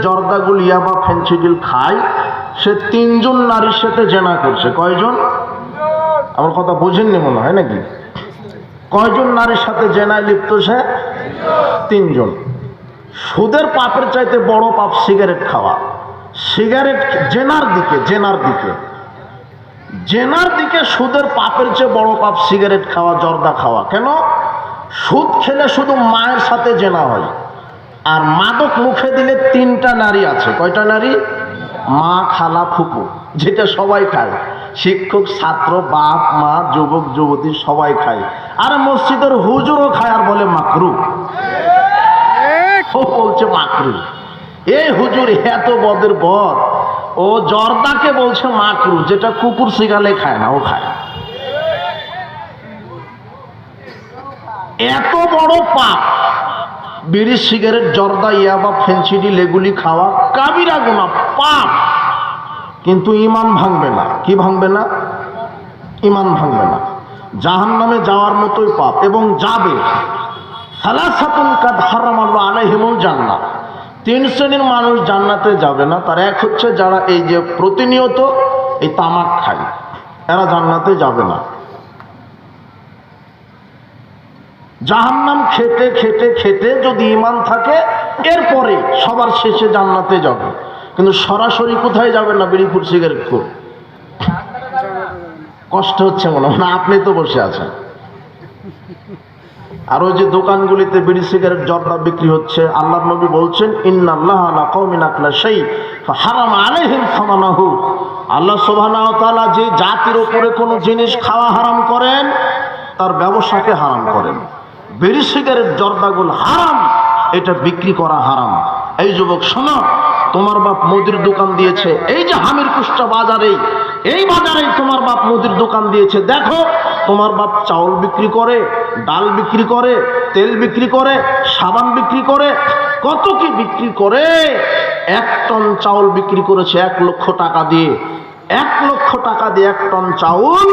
জর্দাগুল ইয়াবা ফেন্সিডিল খায়, সে তিনজন নারীর সাথে জেনা করছে। কয়জন? আমার কথা বুঝেননি মনে হয় নাকি? কয়জন নারীর সাথে জেনায় লিপ্ত সে? তিনজন। সুদের পাপের চাইতে বড় পাপ সিগারেট খাওয়া। সিগারেট জেনার দিকে সুদের পাপের চেয়ে বড় পাপ সিগারেট খাওয়া, জর্দা খাওয়া। কেন? সুদ খেলে শুধু মায়ের সাথে জেনা হয়, আর মাদক মুখে দিলে তিনটা নারী আছে। কয়টা নারী? মা, খালা, ফুপু, যেটা সবাই খায়। শিক্ষক, ছাত্র, বাপ, মা, যুবক, যুবতী সবাই খায়। আর মসজিদের হুজুরও খায় আর বলে মাকরু। ও বলছে মাকরু। এই হুজুর এত বদের বদ, ও জর্দাকে বলছে মাকরু, যেটা কুকুর শিগালে খায় না, ও খায়। এত বড় পাপ। বিড়ি, সিগারেট, জর্দা, ইয়াবা, ফেন্সিডিল এগুলি খাওয়া কাবিরা গুনাহ, পাপ। কিন্তু ঈমান ভাঙবে না। কি ভাঙবে না? ঈমান ভাঙবে না। জাহান্নামে যাওয়ার মতোই পাপ, এবং যাবে। সালাসাতুন কাদ হারামাল্লাহু আলাইহিমুল জান্নাহ। তিন শ্রেণীর মানুষ জান্নাতে যাবে না। তার এক হচ্ছে যারা এই যে প্রতিনিয়ত এই তামাক খায়, এরা জান্নাতে যাবে না। জাহান্নাম খেতে খেতে খেতে যদি ঈমান থাকে, এরপরে সবার শেষে জান্নাতে যাবে। কিন্তু সরাসরি কোথায় যাবে না? বিড়িখুর, সিগারেটখুর। কষ্ট হচ্ছে মনে হয়? আপনি তো বসে আছেন। আর ওই যে দোকানগুলিতে বিড়ি, সিগারেট, জর্দা বিক্রি হচ্ছে, আল্লাহর নবী বলছেন ইন্নাল্লাহা লা কওমিন আকলা শাই ফাহারামা আলাইহিম সামানাহু। আল্লাহ সুবহানাহু ওয়া তাআলা যে জাতির উপরে কোনো জিনিস খাওয়া হারাম করেন, তার ব্যবসাকে হারাম করেন। বিড়ি, সিগারেট, জর্দাগুল হারাম, এটা বিক্রি করা হারাম। এই যুবক শোনো, তোমার বাপ মুদির দোকান দিয়েছে, এই যে হামির কুষ্টা বাজারে, এই বাজারেই তোমার বাপ মুদির দোকান দিয়েছে। দেখো, তোমার বাপ চাউল বিক্রি করে, ডাল বিক্রি করে, তেল বিক্রি করে, সাবান বিক্রি করে, কত কি বিক্রি করে। 1 টন চাউল বিক্রি করেছে 1 লক্ষ টাকা দিয়ে। 1 লক্ষ টাকা দিয়ে 1 টন চাউল।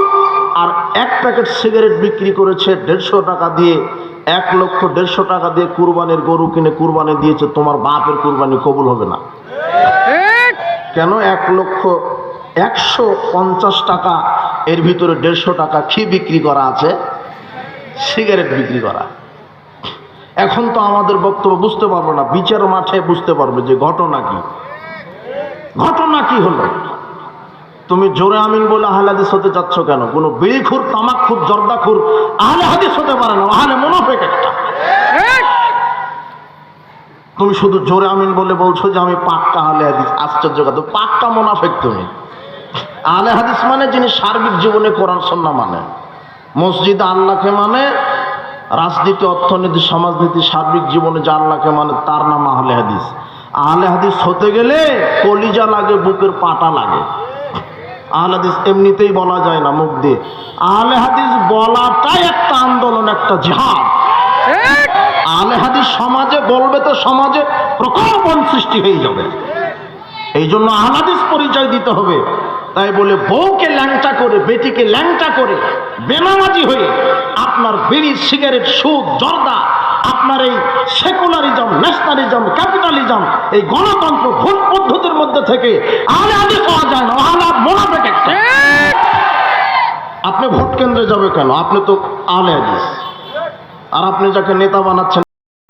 আর 1 প্যাকেট সিগারেট বিক্রি করেছে 150 টাকা দিয়ে। 1 লক্ষ 150 টাকা দিয়ে কুরবানির গরু কিনে কুরবানি দিয়েছে। তোমার বাপের কুরবানি কবুল হবে না। কেন? 1 লক্ষ 150 টাকা, এর ভিতরে 150 টাকা কি বিক্রি করা আছে? সিগারেট বিক্রি করা। এখন তো আমাদের বক্তব্য বুঝতে পারবো না, বিচার মাঠে বুঝতে পারবে যে ঘটনা কি হলো। তুমি জোরে আমিন বলে আহলে হাদিস হতে যাচ্ছ কেন? কোনো বিড়িখুর, তামাকখুর, জর্দাখুর আহলে হাদিস হতে পারে না, আহলে মুনাফিক একটা। তুমি শুধু জোরে আমিন বলে বলছো যে আমি পাক্কা আহলে হাদিস। আশ্চর্য কথা, পাক্কা মুনাফিক তুমি। আহলে হাদিস মানে যিনি সার্বিক জীবনে কোরআন সুন্নাহ মানে, মসজিদে আল্লাহকে মানে, রাজনীতি, অর্থনীতি, সমাজনীতি, সার্বিক জীবনে যে আল্লাহকে মানে, তার নাম আহলে হাদিস। আহলে হাদিস হতে গেলে কলিজা লাগে, বুকের পাটা লাগে। আহলে হাদিস এমনিতেই বলা যায় না মুখ দিয়ে। আহলে হাদিস বলাটাই একটা আন্দোলন, একটা জিহাদ। আহলে হাদিস সমাজে বলবে তো সমাজে প্রকম্পন সৃষ্টি হয়ে যাবে। এই জন্য আহলে হাদিস পরিচয় দিতে হবে। তাই বলে বউকে ল্যাংটা করে, বেটিকে ল্যাংটা করে, বেনামাজি হয়ে আপনার বিড়ি, সিগারেট, সুদ, জর্দা, আপনার এই সেকুলারিজম, ন্যাশনালিজম, ক্যাপিটালিজম, এই গণতন্ত্র, ভোট পদ্ধতির মধ্যে থেকে আহলে হাদিস পাওয়া যায় না, আহলে মুনাফিক একটা। আপনি ভোট কেন্দ্রে যাবে কেন? আপনি তো আহলে হাদিস। আর আপনি যাকে নেতা বানাচ্ছেন